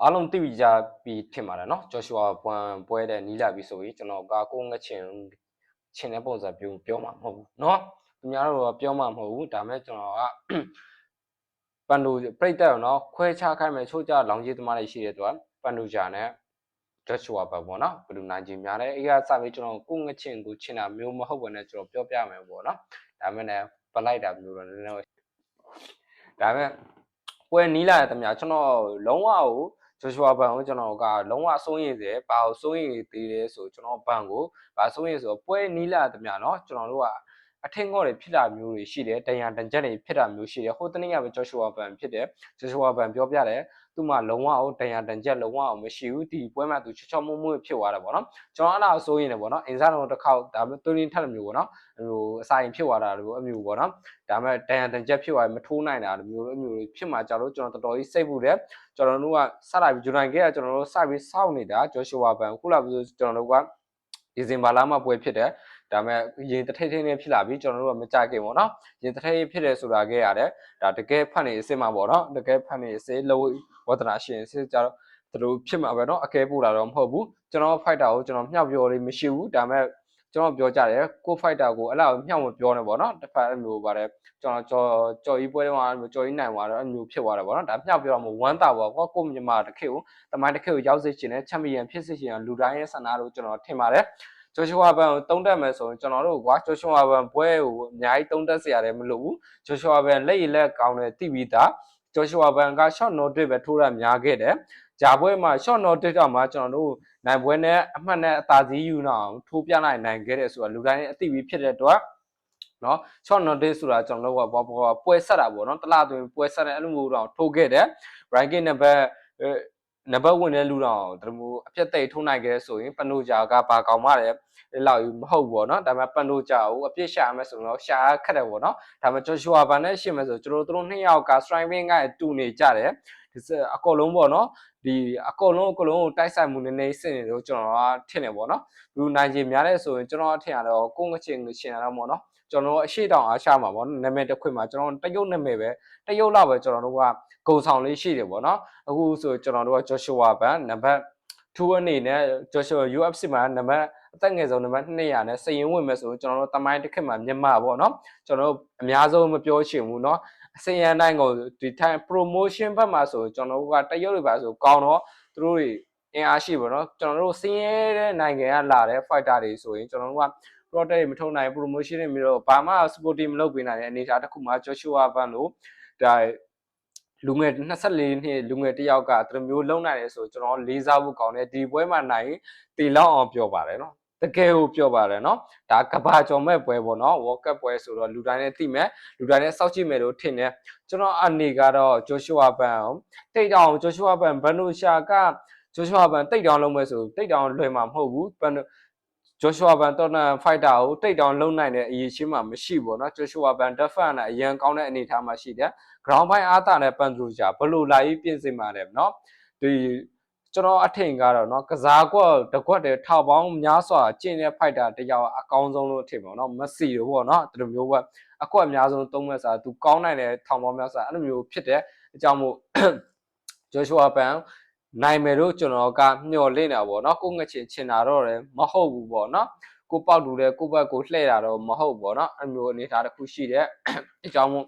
အားလုံးသိကြပြီးထင်ပါတယ်နော်ဂျော်ရှူအာပွဲတဲ့နီးလာပြီဆိုရင်ကျွန်တော်ကကိုငချင်တဲ့ပုံစံပြောမှာမဟုတ်ဘူးနော်သူများတို့ပြောမှာမဟုတ်ဘူးဒါမဲ့ကျွန်တော်ကပန်ဒူပြိတ်တက်နော်ခွဲခြားခိုင်းမယ်ချို့ကြလောင်ကြီးသမားတွေရှိတဲ့အတွက်ပန်ဒူဂျာနဲ့ဂျော်ရှူအာပဲပေါ့နော်ဘယ်လိုနိုင်ခြင်းများလဲအေးကစပြီးကျွန်တော်ကိုငချင်ကိုချင်တာမျိုးမဟုတ်ဘဲနဲ့ကျွန်တော်ပြောပြမယ်ပေါ့နော်ဒါမဲ့လည်းပလိုက်တာမျိုးတော့နည်းနည်းဒါမဲ့ပွဲနီးလာတဲ့တမန်ကျွန်တော်လုံးဝကိုဂျိုရှွာဘန်ကိုကျွန်တော်ကလုံးဝစိုးရိမ်စေဘာကိုစိုးရိမ်သေးလဲဆိုကျွန်တော်ဘန်ကိုဘာစိုးရိမ်ဆိုပွဲနီးလာတဲ့တမန်เนาะကျွန်တော်တို့ကအထင်ကောတွေဖြစ်တာမျိုးတွေရှိတယ်တန်ရန်တန်ချက်တွေဖြစ်တာမျိုးရှိတယ်ဟိုတနေ့ကပဲဂျိုရှွာဘန်ဖြစ်တယ်ဂျိုရှွာဘန်ပြောပြတယ်သူ့မှာလုံးဝအောင်တန်ရန်တန်ချက်လုံးဝအောင်မရှိဘူးဒီပွဲမှာသူချောချောမွေ့ဖြစ်သွားတယ်ပေါ့နော်ကျွန်တော်အဲ့ဒါစိုးရိမ်တယ်ပေါ့နော်အင်စားတော့တစ်ခေါက်ဒါပေမဲ့သွင်းထက်တယ်မျိုးပေါ့နော်ဟိုအစာရင်ဖြစ်သွားတာလို့အမျိုးပေါ့နော်ဒါပေမဲ့တန်ရန်တန်ချက်ဖြစ်သွားမထိုးနိုင်တာမျိုးဖြစ်မှာကြတော့ကျွန်တော်တော်တော်ကြီးစိတ်ပူတယ်ကျွန်တော်တို့ကစလာပြီးဂျူနိုင်ကဲကကျွန်တော်တို့စပြီးစောင့်နေတာဂျော်ရှူဝါဘန်ခုလာပြီးကျွန်တော်တို့ကဒီဇင်ဘာလမှာပွဲဖြစ်တယ်ဒါမဲ့ရင်တထိတ်ထိတ်နဲ့ဖြစ်လာပြီးကျွန်တော်တို့ကမကြခင်ပေါ့နော်ရင်တထိတ်ဖြစ်တယ်ဆိုတာခဲ့ရတယ်ဒါတကယ်ဖတ်နေအစ်စ်မှာပေါ့နော်တကယ်ဖတ်နေအစ်စ်လောဝဒနာရှင်အစ်စ်ကြတော့သူတို့ဖြစ်မှာပဲเนาะအကဲပို့တာတော့မဟုတ်ဘူးကျွန်တော်ဖိုက်တာကိုကျွန်တော်မြှောက်ပြောလေးမရှိဘူးဒါမဲ့ကျွန်တော်ပြောကြတယ်ကိုဖိုက်တာကိုအဲ့လောက်မြှောက်မပြောနဲ့ပေါ့နော်တစ်ဖက်အဲ့လိုပါတယ်ကျွန်တော်ကြော်ကြီးပွဲတော့ကြော်ကြီးနိုင်သွားတော့အမျိုးဖြစ်သွားတယ်ပေါ့နော်ဒါမြှောက်ပြောမှဝမ်းတာပေါ့ကိုမြန်မာတစ်ခေတ်ကိုတမိုင်းတစ်ခေတ်ကိုရောက်စေချင်တဲ့ချန်ပီယံဖြစ်စေချင်တဲ့လူတိုင်းရဲ့ဆန္ဒလို့ကျွန်တော်ထင်ပါတယ်ဂျိုရှူဝါဘန်ကိုတုံးတက်မယ်ဆိုရင်ကျွန်တော်တို့ကွာဂျိုရှူဝါဘန်ပွဲကိုအများကြီးတုံးတက်စရာလည်းမလိုဘူးဂျိုရှူဝါဘန်လက်ရည်လက်ကောင်းတယ်တိပြီးသားဂျိုရှူဝါဘန်က short notice ပဲထိုးရများခဲ့တယ်ဂျာပွဲမှာ short notice တော့မှကျွန်တော်တို့နိုင်ပွဲနဲ့အမှတ်နဲ့အသာစီးယူအောင်ထိုးပြနိုင်ခဲ့တယ်ဆိုတာလူတိုင်းအသိပြီးဖြစ်တဲ့အတွက်နော် short notice ဆိုတာကျွန်တော်တို့ကပွဲဆက်တာပေါ့နော်တလားသွင်းပွဲဆက်တဲ့အဲ့လိုမျိုးတော့ထိုးခဲ့တယ် ranking နံပါတ်ဝင်တဲ့လူတော့သူတို့အပြတ်သိထိုးနိုင်ခဲ့ဆိုရင်ပနိုဂျာကဘာကောင်းမှလည်းလောက်မဟုတ်ဘူးပေါ့နော်ဒါပေမဲ့ပနိုဂျာကိုအပြစ်ရှာမယ်ဆိုတော့ရှာခက်တယ်ပေါ့နော်ဒါပေမဲ့ဂျိုရှူဝါဘန်နဲ့ရှင်းမယ်ဆိုကျွန်တော်တို့နှစ်ယောက်က striving ကတူနေကြတယ်အကောလုံးပေါ့နော်ဒီအကောလုံးကိုတိုက်ဆိုင်မှုနည်းနည်းစစ်နေလို့ကျွန်တော်ကထင်တယ်ပေါ့နော်လူနိုင်ခြင်းများတဲ့ဆိုရင်ကျွန်တော်အထင်ရတော့ကိုငချင်ရှင်ရတော့ပေါ့နော်ကျွန်တော်အရှိတောင်အားရှာမှာပေါ့နာမည်တစ်ခွင်မှာကျွန်တော်တရုတ်နာမည်ပဲတရုတ်လောက်ပဲကျွန်တော်တို့ကဂုံဆောင်လေးရှိတယ်ပေါ့နော်အခုဆိုကျွန်တော်တို့ကဂျိုရှူဝါဘန်နံပါတ်2အနေနဲ့ဂျိုရှူ UFC မှာနံပါတ်အသက်ငယ်ဆုံးနံပါတ်200နဲ့စရင်ဝင်မယ်ဆိုကျွန်တော်တို့တမိုင်းတစ်ခက်မှာမြန်မာပေါ့နော်ကျွန်တော်တို့အများဆုံးမပြောချင်ဘူးเนาะအစင်ရန်တိုင်းကိုဒီထိုင် promotion ဘက်မှာဆိုကျွန်တော်တို့ကတရုတ်တွေပါဆိုကောင်းတော့သူတို့တွေအင်အားရှိပေါ့နော်ကျွန်တော်တို့စင်ရဲတဲ့နိုင်ငံကလာတဲ့ fighter တွေဆိုရင်ကျွန်တော်တို့က product တွေမထုတ်နိုင် promotion တွေမျိုးတော့ဘာမှ supporting မလုပ်ပေးနိုင်တဲ့အနေအထားတစ်ခုမှာ Joshua Van လို့ဒါလူငယ်24နှစ်လူငယ်တယောက်ကသူမျိုးလုံနိုင်တယ်ဆိုကျွန်တော်လေးစားဖို့ကောင်းတယ်ဒီပွဲမှာနိုင်တီလောက်အောင်ပြောပါတယ်နော်တကယ်ကိုပြောပါတယ်နော်ဒါကဘာကျော်မဲ့ပွဲပေါ့နော် World Cup ပွဲဆိုတော့လူတိုင်းနဲ့သိမယ်လူတိုင်းနဲ့စောင့်ကြည့်မယ်လို့ထင်တယ်ကျွန်တော်အနေကတော့ Joshua Ban တိတ်တောင် Joshua Ban ဘန်နိုရှာက Joshua Ban တိတ်တောင်လုံးမဲ့ဆိုတိတ်တောင်လွယ်မှာမဟုတ်ဘူးJoshua Ban တော့ fighter ကိုတိတ်တောင်လုံးနိုင်တဲ့အရေးချင်းမှမရှိဘူးเนาะ Joshua Ban defense နဲ့အရန်ကောင်းတဲ့အနေအထားမှာရှိတယ် ground ပိုင်းအားတာနဲ့ပန်ထရိုဂျာဘလို့လာရေးပြင်ဆင်ပါတယ်เนาะဒီကျွန်တော်အထင်ကတော့เนาะကစားကွက်တကွက်တည်းထောက်ပေါင်းများစွာကျင့်တဲ့ fighter တယောက်အကောင်းဆုံးလို့ထင်ပါတော့မက်ဆီတို့ပေါ့เนาะဒီလိုမျိုးကအကွက်အများဆုံးသုံးမဲ့စားသူကောင်းနိုင်တဲ့ထောင်ပေါင်းများစွာအဲ့လိုမျိုးဖြစ်တဲ့အကြောင်းမို့ Joshua Ban နိုင်မယ်လို့ကျွန်တော်ကမျှော်လင့်တာပေါ့နော်ကိုငချင်တာတော့လည်းမဟုတ်ဘူးပေါ့နော်ကိုပေါက်တူတဲ့ကိုဘက်ကိုလှည့်တာတော့မဟုတ်ပေါ့နော်အဲ့မျိုးအနေထားတစ်ခုရှိတဲ့အကြောင်းမို့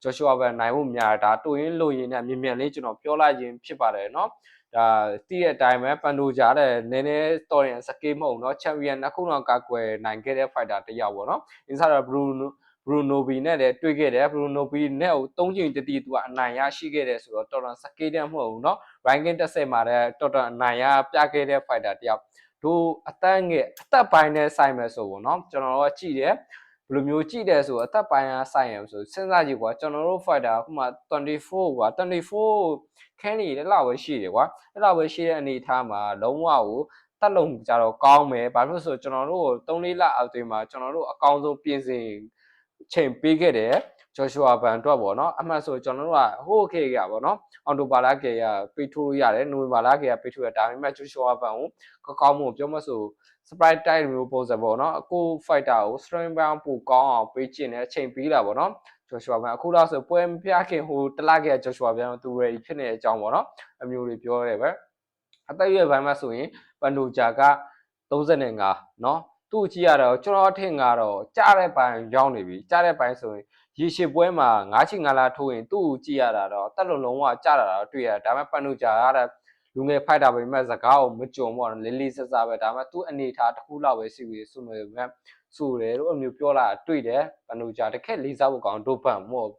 Joshua Ban နိုင်ဖို့များတာတူရင်းလို့ရင်းနဲ့မြင်လေးကျွန်တော်ပြောလိုက်ခြင်းဖြစ်ပါတယ်နော်ဒါတည့်တဲ့အတိုင်းပဲပန်တိုဂျာတဲ့နည်းနည်းတော်ရင်စကေးမဟုတ်နော်ချန်ပီယံနှစ်ခုတော့ကာကွယ်နိုင်ခဲ့တဲ့ fighter တယောက်ပေါ့နော်အင်းစားတော့ Bruno B နဲ့လည်းတွေ့ခဲ့တယ် Bruno B နဲ့ကို3ချိန်တတိသူကအနိုင်ရရှိခဲ့တယ်ဆိုတော့တော်တော်စကေးတဲ့မဟုတ်ဘူးเนาะ ranking 10မှာလည်းတော်တော်အနိုင်ရပြခဲ့တဲ့ fighter တယောက်တို့အသက်ပိုင်းနဲ့ဆိုင်မယ်ဆိုပေါ့เนาะကျွန်တော်တို့ကြည့်တယ်ဘယ်လိုမျိုးကြည့်တယ်ဆိုအသက်ပိုင်းကဆိုင်ရဆိုစဉ်းစားကြည့်ကွာကျွန်တော်တို့ fighter အခုမှ24ကွာ24ခန်းနေလောက်ပဲရှိတယ်ကွာအဲ့လောက်ပဲရှိတဲ့အနေအထားမှာလုံးဝကိုတက်လုံကြတော့ကောင်းမယ်ဘာလို့ဆိုကျွန်တော်တို့3-4လအောက်သွင်းမှာကျွန်တော်တို့အကောင်းဆုံးပြင်ဆင်ချိန်ပေးခဲ့တယ်ဂျော်ရှူအာဘန်အတွက်ပေါ့နော်အမှန်ဆိုကျွန်တော်တို့ကဟိုးခေတ်ကပေါ့နော်အော်တိုဘာလာကေကပေးထိုးလို့ရတယ်နိုဝင်ဘာလာကေကပေးထိုးရဒါပေမဲ့ဂျော်ရှူအာဘန်ကိုကောင်းမှုပြောမဆို sprite type မျိုးပုံစံပေါ့နော်အခု fighter ကို string bound ပိုကောင်းအောင်ပေးကျင်တဲ့အချိန်ပေးတာပေါ့နော် Joshua ဘန်အခုလောက်ဆိုပွဲမပြခင်ဟိုတလက Joshua ဘန်သူ ready ဖြစ်နေတဲ့အကြောင်းပေါ့နော်အမျိုးတွေပြောတယ်ပဲအသက်အရွယ်ပိုင်းမှာဆိုရင်ပန်ဒိုဂျာက35နော်သူ့ကြည့်ရတော့ကျွန်တော်ထင်ကတော့ကြားတဲ့ပိုင်းရောက်နေပြီကြားတဲ့ပိုင်းဆိုရင်ရေရှည်ပွဲမှာ9 ချိန်9လထိုးရင်သူ့ကြည့်ရတာတော့တက်လုံးလုံးဝကြားတာတော့တွေ့ရတယ်ဒါပေမဲ့ပန်ဒိုဂျာကလူငယ်ဖိုက်တာပဲမဲ့စကားကိုမကြုံပေါ့နော်လေးလေးဆဆပဲဒါပေမဲ့သူ့အနေထားတစ်ခုလောက်ပဲစီပြီးဆိုနေပဲဆိုတယ်လို့အမျိုးပြောလာတွေ့တယ်ပန်ဒိုဂျာတခက်လေးစားဖို့ကောင်းဒိုပန်မို့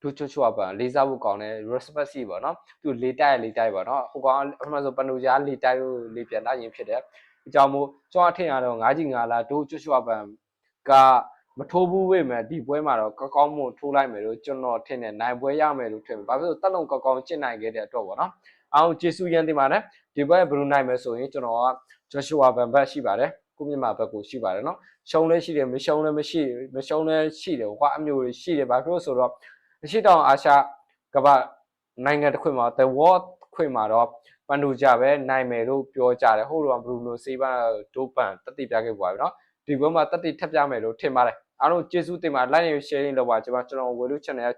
သူချွတ်ချွတ်ပန်လေးစားဖို့ကောင်းတယ် respect စီပေါ့နော်သူလေးတိုက်ပေါ့နော်ဟိုကောင်အမှန်ဆိုပန်ဒိုဂျာလေးတိုက်လို့လေးပြန်လာရင်ဖြစ်တယ်အကြောင်းမို့ကျွန်တော်ထင်ရတော့9 ကြီး9လာဒိုချွတ်ချွတ်ပန်ကမထိုးဘူးဝေ့မယ်ဒီပွဲမှာတော့ကောင်းမို့ထိုးလိုက်မယ်လို့ကျွန်တော်ထင်တယ်နိုင်ပွဲရမယ်လို့ထင်တယ်ဘာဖြစ်လို့တက်လုံးကောင်းကျင့်နိုင်ခဲ့တဲ့အတွက်ပေါ့နော်အောင်ကျေစုရန်တင်ပါတယ်ဒီပွဲဘယ်လိုနိုင်မယ်ဆိုရင်ကျွန်တော်က Joshua ဘန်ဘတ်ရှိပါတယ်ကိုမြမဘက်ကိုရှိပါတယ်နော်ရှုံးလဲရှိတယ်မရှုံးလဲမရှိမရှုံးလဲရှိတယ်ဟွာအမျိုးတွေရှိတယ်ဘာဖြစ်လို့ဆိုတော့အရှိတောင်အာရှကမ္ဘာနိုင်ငံတစ်ခွင်မှာ The World ခွင်မှာတော့ပန်ဒိုဂျာပဲနိုင်မယ်လို့ပြောကြတယ်ဟိုတော့ဘရူနိုဆေးဘာဒိုပန်တတိပြခဲ့ပါပြီနော်ဒီပွဲမှာတတိထပ်ပြမယ်လို့ထင်ပါတယ်အားလုံးကျေးဇူးတင်ပါ like and share လုပ်ပါကျွန်တော်ဝယ်လို့ channel